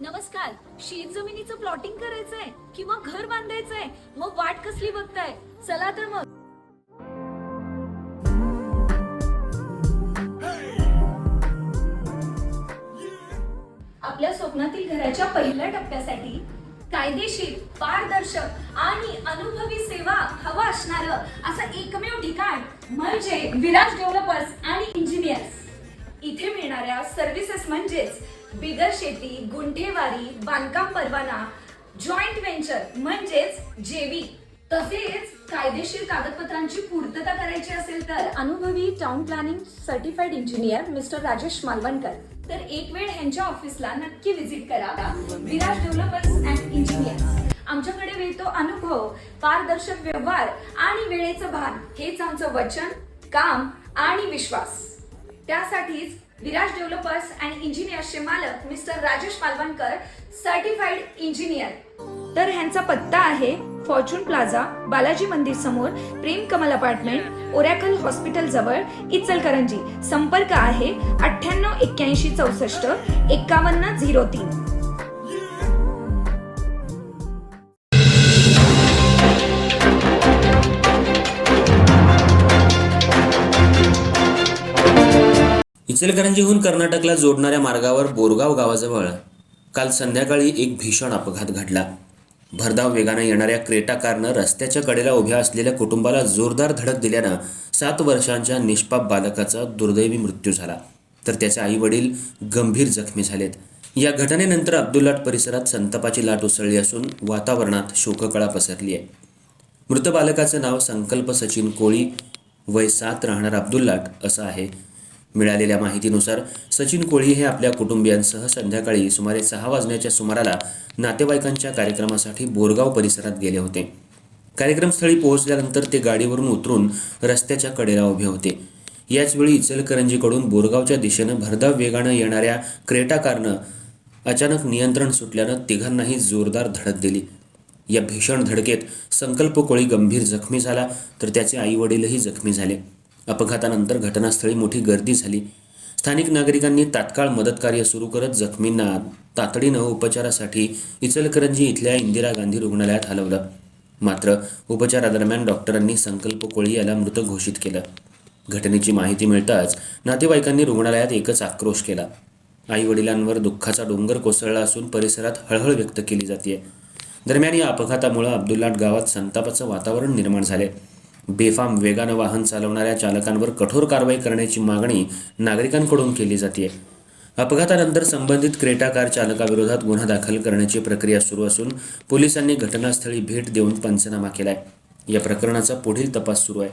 नमस्कार. शेत जमिनीचं प्लॉटिंग करायचंय किंवा घर बांधायचंय? मग वाट कसली बघताय? चला तर मग. आपल्या स्वप्नातील घराच्या पहिल्या टप्प्यासाठी कायदेशीर, पारदर्शक आणि अनुभवी सेवा हवा असणारं असं एकमेव ठिकाण म्हणजे विराज डेव्हलपर्स आणि इंजिनियर्स. इथे मिळणाऱ्या सर्व्हिसेस म्हणजेच बिगर शेती, गुंठेवारी, बांधकाम परवाना, जॉईंट व्हेंचर म्हणजेच जेवी, तसेच कायदेशीर कागदपत्रांची पूर्तता करायची असेल तर अनुभवी town planning certified engineer mister Rajesh Malvankar. तर एक वेळ ह्यांच्या ऑफिसला नक्की व्हिजिट करा. Viraj developers and engineers. आमच्याकडे मिळतो अनुभव, पारदर्शक व्यवहार आणि वेळेचं भान. हेच आमचं वचन, काम आणि विश्वास. त्यासाठीच विराज डेव्हलपर्स अँड इंजिनियर्सचे मालक mister Rajesh Malvankar, certified engineer. तर ह्यांचा पत्ता आहे फॉर्च्यून प्लाझा, बालाजी मंदिर समोर, प्रेम कमल अपार्टमेंट, ओरॅकल हॉस्पिटल जवळ, इचलकरंजी. संपर्क आहे 9881645103. इचलकरंजीहून कर्नाटकला जोडणाऱ्या मार्गावर बोरगाव गावाजवळ काल संध्याकाळी एक भीषण अपघात घडला. भरधाव वेगाने येणाऱ्या क्रेटा कारनं रस्त्याच्या कडेला उभ्या असलेल्या कुटुंबाला जोरदार धडक दिल्यानं 7 वर्षांच्या निष्पाप बालकाचा दुर्दैवी मृत्यू झाला, तर त्याचे आई वडील गंभीर जखमी झालेत. या घटनेनंतर अब्दुल्लाट परिसरात संतापाची लाट उसळली असून वातावरणात शोककळा पसरली आहे. मृत बालकाचं नाव संकल्प सचिन कोळी, वय 7, राहणार अब्दुल्लाट असं आहे. मिळालेल्या माहितीनुसार सचिन कोळी हे आपल्या कुटुंबियांसह संध्याकाळी सुमारे 6 वाजण्याच्या सुमाराला नातेवाईकांच्या कार्यक्रमासाठी बोरगाव परिसरात गेले होते. कार्यक्रमस्थळी पोहोचल्यानंतर ते गाडीवरून उतरून रस्त्याच्या कडेला उभे होते. याचवेळी इचलकरंजीकडून बोरगावच्या दिशेनं भरधाव वेगानं येणाऱ्या क्रेटा कारनं अचानक नियंत्रण सुटल्यानं तिघांनाही जोरदार धडक दिली. या भीषण धडकेत संकल्प कोळी गंभीर जखमी झाला, तर त्याचे आई वडीलही जखमी झाले. अपघातानंतर घटनास्थळी मोठी गर्दी झाली. स्थानिक नागरिकांनी तात्काळ मदतकार्य सुरू करत जखमींना तातडीनं उपचारासाठी इचलकरंजी इथल्या इंदिरा गांधी रुग्णालयात हलवलं. मात्र उपचारादरम्यान डॉक्टरांनी संकल्प कोळी याला मृत घोषित केलं. घटनेची माहिती मिळताच नातेवाईकांनी रुग्णालयात एकच आक्रोश केला. आई वडिलांवर दुःखाचा डोंगर कोसळला असून परिसरात हळहळ व्यक्त केली जाते. दरम्यान या अपघातामुळे अब्दुल्लाट गावात संतापाचं वातावरण निर्माण झाले. बेफाम वेगानं वाहन चालवणाऱ्या चालकांवर कठोर कारवाई करण्याची मागणी नागरिकांकडून केली जाते. अपघातानंतर संबंधित क्रेटा कार चालकाविरोधात गुन्हा दाखल करण्याची प्रक्रिया सुरू असून पोलिसांनी घटनास्थळी भेट देऊन पंचनामा केलाय. या प्रकरणाचा पुढील तपास सुरू आहे.